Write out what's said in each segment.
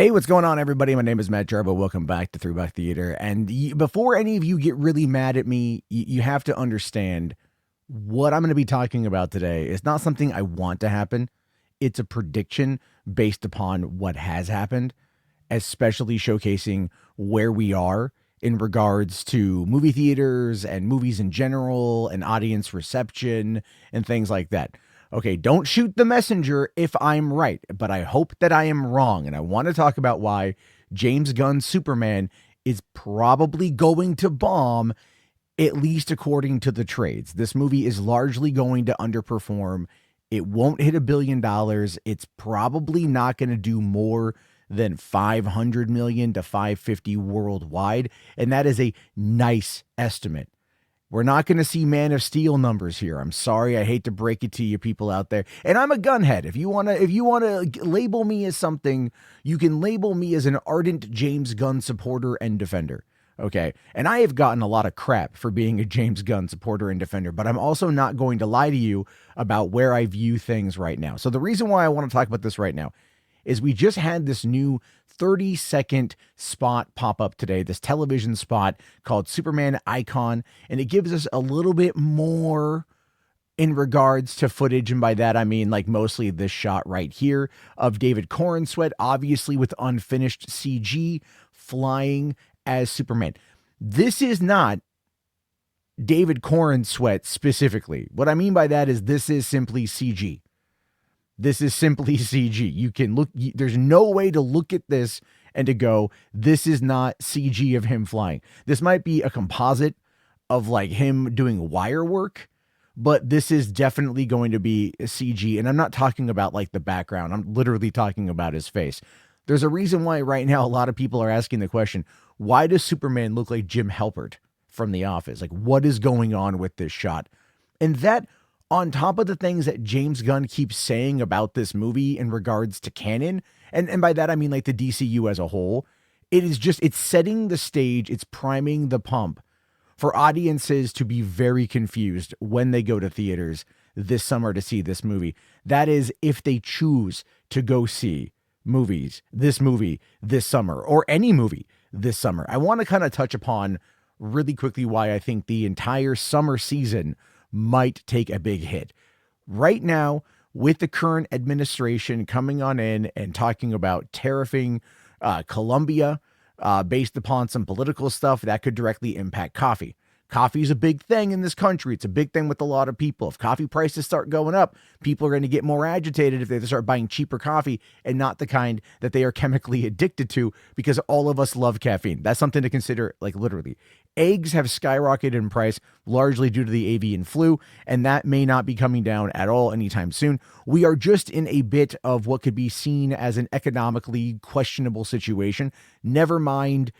Hey, what's going on, everybody? My name is Matt Jarbo. Welcome back to Throwback Theater. And before any of you get really mad at me, you have to understand what I'm going to be talking about today is not something I want to happen. It's a prediction based upon what has happened, especially showcasing where we are in regards to movie theaters and movies in general and audience reception and things like that. Okay, don't shoot the messenger if I'm right, but I hope that I am wrong. And I want to talk about why James Gunn's Superman is probably going to bomb, at least according to the trades. This movie is largely going to underperform. It won't hit $1 billion. It's probably not going to do more than 500 million to 550 worldwide. And that is a nice estimate. We're not going to see Man of Steel numbers here. I'm sorry. I hate to break it to you people out there. And I'm a gunhead. If you want to label me as something, you can label me as an ardent James Gunn supporter and defender. Okay. And I have gotten a lot of crap for being a James Gunn supporter and defender, but I'm also not going to lie to you about where I view things right now. So the reason why I want to talk about this right now is we just had this new 30-second spot pop up today, this television spot called Superman Icon, and it gives us a little bit more in regards to footage, and by that I mean like mostly this shot right here of David Corenswet, obviously with unfinished CG, flying as Superman. This is not David Corenswet specifically. What I mean by that is this is simply CG. This is simply CG. You can look, there's no way to look at this and to go, this is not CG of him flying. This might be a composite of like him doing wire work, but this is definitely going to be a CG. And I'm not talking about like the background. I'm literally talking about his face. There's a reason why right now a lot of people are asking the question, why does Superman look like Jim Halpert from The Office? Like, what is going on with this shot? And that, on top of the things that James Gunn keeps saying about this movie in regards to canon, and by that I mean like the DCU as a whole, it's setting the stage, it's priming the pump for audiences to be very confused when they go to theaters this summer to see this movie. That is, if they choose to go see movie this summer, or any movie this summer. I want to kind of touch upon really quickly why I think the entire summer season might take a big hit. Right now, with the current administration coming on in and talking about tariffing Colombia based upon some political stuff that could directly impact coffee. Coffee is a big thing in this country. It's a big thing with a lot of people. If coffee prices start going up, people are going to get more agitated if they start buying cheaper coffee and not the kind that they are chemically addicted to, because all of us love caffeine. That's something to consider, like literally. Eggs have skyrocketed in price largely due to the avian flu, and that may not be coming down at all anytime soon. We are just in a bit of what could be seen as an economically questionable situation. Never mind,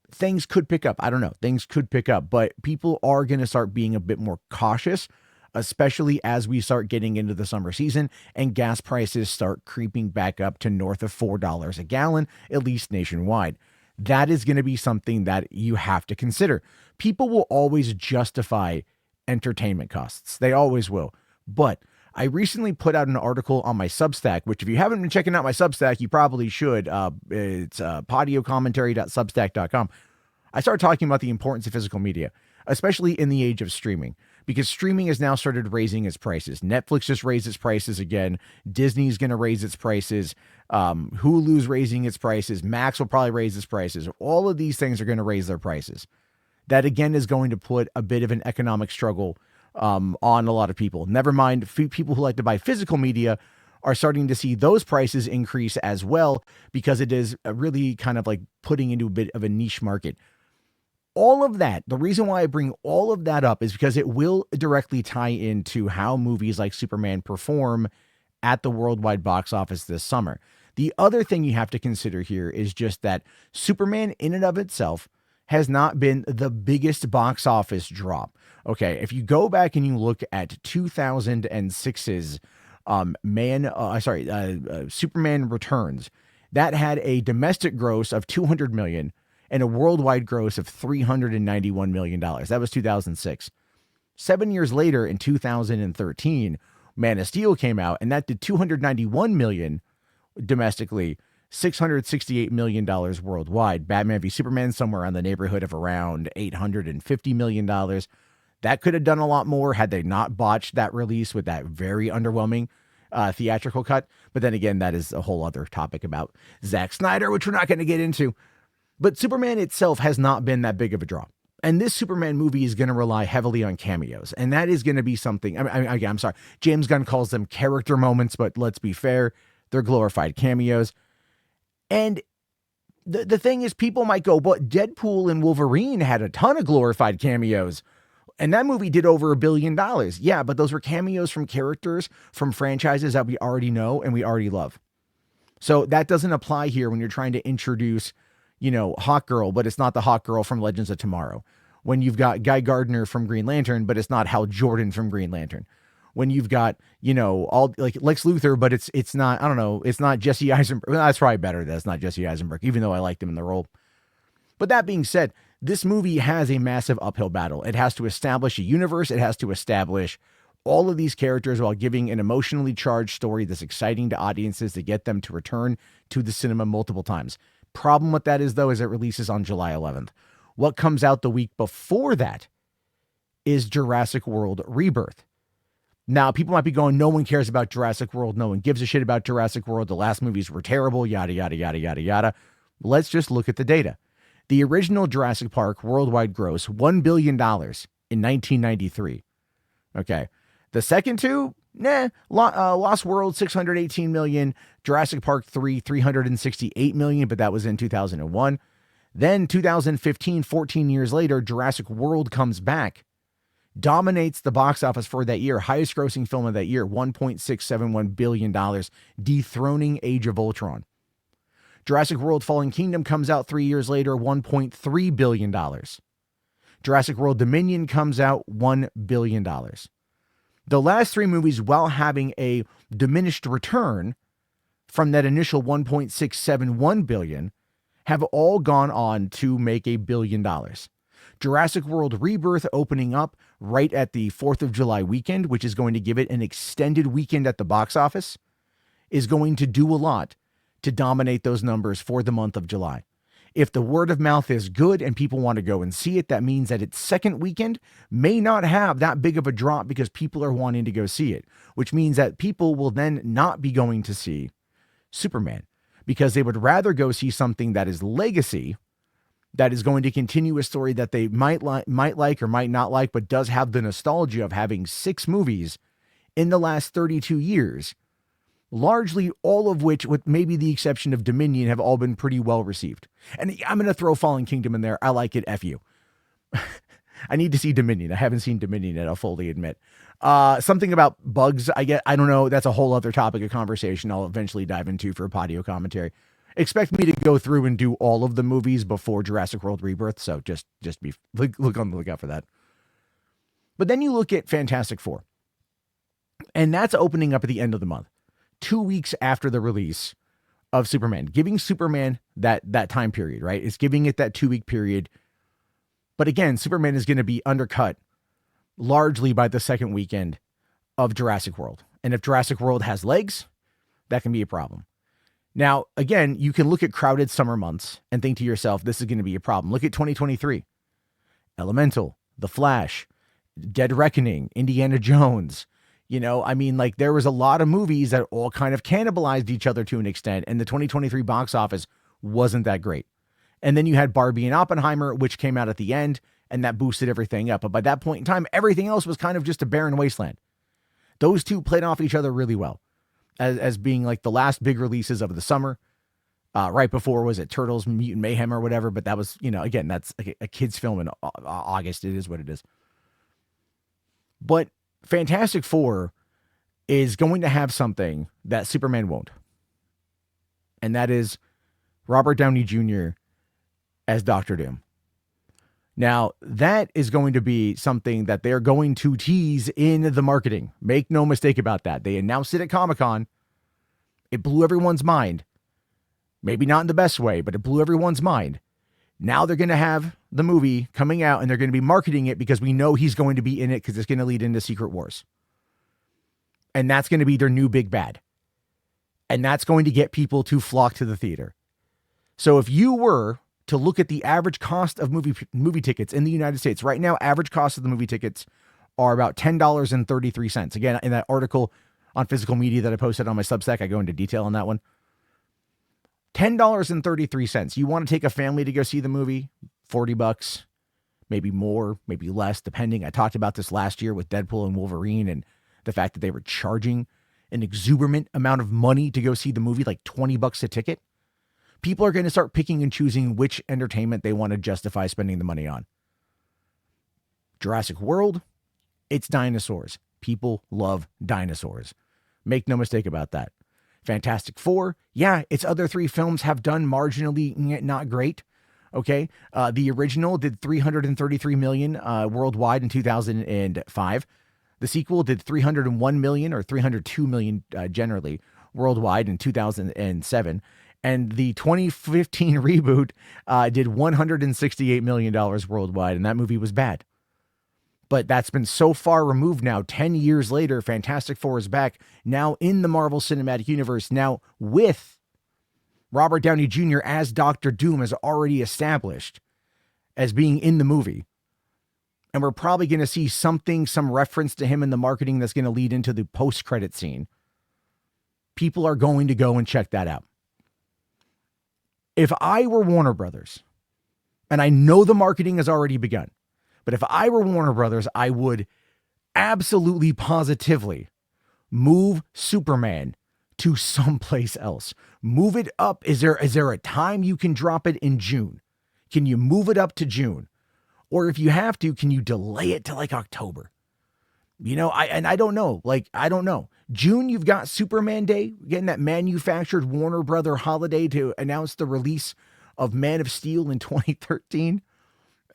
things could pick up. I don't know. Things could pick up, but people are going to start being a bit more cautious, especially as we start getting into the summer season and gas prices start creeping back up to north of $4 a gallon, at least nationwide. That is going to be something that you have to consider. People will always justify entertainment costs. They always will. But I recently put out an article on my Substack, which if you haven't been checking out my Substack, you probably should. It's podiocommentary.substack.com. I started talking about the importance of physical media, especially in the age of streaming, because streaming has now started raising its prices. Netflix just raised its prices again. Disney's going to raise its prices. Hulu's raising its prices. Max will probably raise its prices. All of these things are going to raise their prices. That, again, is going to put a bit of an economic struggle on a lot of people. Never mind, people who like to buy physical media are starting to see those prices increase as well, because it is really kind of like putting into a bit of a niche market. All of that, the reason why I bring all of that up is because it will directly tie into how movies like Superman perform at the worldwide box office this summer. The other thing you have to consider here is just that Superman in and of itself has not been the biggest box office drop. Okay, if you go back and you look at 2006's Superman Returns, that had a domestic gross of $200 million and a worldwide gross of $391 million. That was 2006. 7 years later, in 2013, Man of Steel came out, and that did $291 million domestically $668 million worldwide. Batman v Superman somewhere in the neighborhood of around $850 million. That could have done a lot more had they not botched that release with that very underwhelming theatrical cut. But then again, that is a whole other topic about Zack Snyder, which we're not going to get into. But Superman itself has not been that big of a draw. And this Superman movie is going to rely heavily on cameos. And that is going to be something, I'm sorry, James Gunn calls them character moments, but let's be fair, they're glorified cameos. And the thing is, people might go, but Deadpool and Wolverine had a ton of glorified cameos. And that movie did over $1 billion. Yeah, but those were cameos from characters from franchises that we already know and we already love. So that doesn't apply here when you're trying to introduce, Hawkgirl, but it's not the Hawkgirl from Legends of Tomorrow. When you've got Guy Gardner from Green Lantern, but it's not Hal Jordan from Green Lantern. When you've got, all like Lex Luthor, but it's not, I don't know, it's not Jesse Eisenberg. Well, that's probably better that it's not Jesse Eisenberg, even though I liked him in the role. But that being said, this movie has a massive uphill battle. It has to establish a universe. It has to establish all of these characters while giving an emotionally charged story that's exciting to audiences to get them to return to the cinema multiple times. Problem with that is, though, is it releases on July 11th. What comes out the week before that is Jurassic World Rebirth. Now, people might be going, no one cares about Jurassic World. No one gives a shit about Jurassic World. The last movies were terrible, yada, yada, yada, yada, yada. Let's just look at the data. The original Jurassic Park worldwide gross, $1 billion in 1993. Okay. The second two, Lost World, $618 million. Jurassic Park 3, $368 million, but that was in 2001. Then 2015, 14 years later, Jurassic World comes back, dominates the box office for that year, highest grossing film of that year, $1.671 billion, dethroning Age of Ultron. Jurassic World Fallen Kingdom comes out 3 years later, $1.3 billion. Jurassic World Dominion comes out $1 billion. The last three movies, while having a diminished return from that initial $1.671 billion, have all gone on to make $1 billion. Jurassic World Rebirth opening up right at the 4th of July weekend, which is going to give it an extended weekend at the box office, is going to do a lot to dominate those numbers for the month of July. If the word of mouth is good and people want to go and see it, that means that its second weekend may not have that big of a drop because people are wanting to go see it, which means that people will then not be going to see Superman because they would rather go see something that is legacy, that is going to continue a story that they might like or might not like, but does have the nostalgia of having 6 movies in the last 32 years, largely all of which, with maybe the exception of Dominion, have all been pretty well received. And I'm going to throw Fallen Kingdom in there. I like it. F you. I need to see Dominion. I haven't seen Dominion yet, I'll fully admit. Something about bugs, I don't know. That's a whole other topic of conversation I'll eventually dive into for a patio commentary. Expect me to go through and do all of the movies before Jurassic World Rebirth, so just look on the lookout for that. But then you look at Fantastic Four, and that's opening up at the end of the month, 2 weeks after the release of Superman, giving Superman that time period, right? It's giving it that 2-week period. But again, Superman is going to be undercut largely by the second weekend of Jurassic World. And if Jurassic World has legs, that can be a problem. Now, again, you can look at crowded summer months and think to yourself, this is going to be a problem. Look at 2023. Elemental, The Flash, Dead Reckoning, Indiana Jones. There was a lot of movies that all kind of cannibalized each other to an extent, and the 2023 box office wasn't that great. And then you had Barbie and Oppenheimer, which came out at the end, and that boosted everything up. But by that point in time, everything else was kind of just a barren wasteland. Those two played off each other really well as being like the last big releases of the summer. Right before, was it Turtles, Mutant Mayhem or whatever? But that was, again, that's a kid's film in August. It is what it is. But Fantastic Four is going to have something that Superman won't. And that is Robert Downey Jr. as Dr. Doom. Now, that is going to be something that they're going to tease in the marketing. Make no mistake about that. They announced it at Comic-Con. It blew everyone's mind. Maybe not in the best way, but it blew everyone's mind. Now they're going to have the movie coming out and they're going to be marketing it because we know he's going to be in it because it's going to lead into Secret Wars. And that's going to be their new big bad. And that's going to get people to flock to the theater. So if you were to look at the average cost of movie tickets in the United States right now, average cost of the movie tickets are about $10.33. Again, in that article on physical media that I posted on my Substack, I go into detail on that one. $10.33. You want to take a family to go see the movie? $40, maybe more, maybe less, depending. I talked about this last year with Deadpool and Wolverine and the fact that they were charging an exuberant amount of money to go see the movie, like $20 a ticket. People are going to start picking and choosing which entertainment they want to justify spending the money on. Jurassic World, it's dinosaurs. People love dinosaurs. Make no mistake about that. Fantastic Four, yeah, its other three films have done marginally not great. Okay, the original did $333 million worldwide in 2005. The sequel did $301 million or $302 million generally worldwide in 2007. And the 2015 reboot did $168 million worldwide, and that movie was bad. But that's been so far removed now. 10 years later, Fantastic Four is back, now in the Marvel Cinematic Universe, now with Robert Downey Jr. as Dr. Doom, as already established as being in the movie. And we're probably going to see some reference to him in the marketing that's going to lead into the post-credit scene. People are going to go and check that out. If I were Warner Brothers, and I know the marketing has already begun, but if I were Warner Brothers, I would absolutely positively move Superman to someplace else. Move it up. Is there a time you can drop it in June? Can you move it up to June? Or if you have to, can you delay it to like October? You know, I don't know. I don't know. June, you've got Superman Day, getting that manufactured Warner Brother holiday to announce the release of Man of Steel in 2013.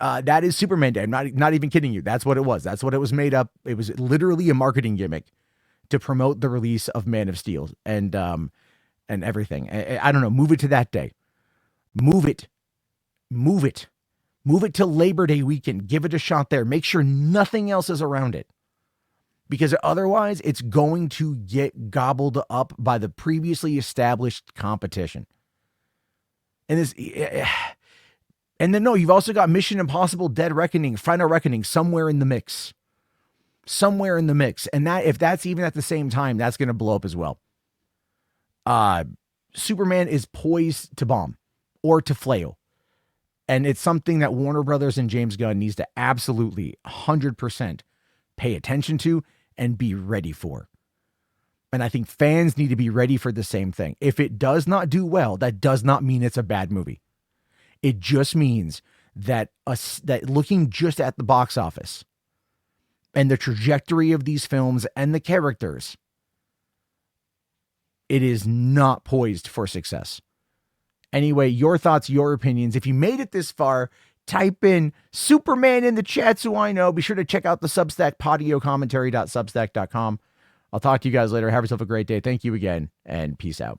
That is Superman Day. I'm not even kidding you. That's what it was. That's what it was made up. It was literally a marketing gimmick to promote the release of Man of Steel and everything. I don't know. Move it to that day. Move it. Move it. Move it to Labor Day weekend. Give it a shot there. Make sure nothing else is around it. Because otherwise, it's going to get gobbled up by the previously established competition. And then you've also got Mission Impossible: Dead Reckoning, Final Reckoning, somewhere in the mix. Somewhere in the mix. And that, if that's even at the same time, that's going to blow up as well. Superman is poised to bomb or to flail. And it's something that Warner Brothers and James Gunn needs to absolutely 100% pay attention to and be ready for. And I think fans need to be ready for the same thing. If it does not do well, that does not mean it's a bad movie. It just means that that looking just at the box office and the trajectory of these films and the characters, it is not poised for success. Anyway, your thoughts, your opinions. If you made it this far, type in Superman in the chat so I know. Be sure to check out the Substack, podiocommentary.substack.com. I'll talk to you guys later. Have yourself a great day. Thank you again, and peace out.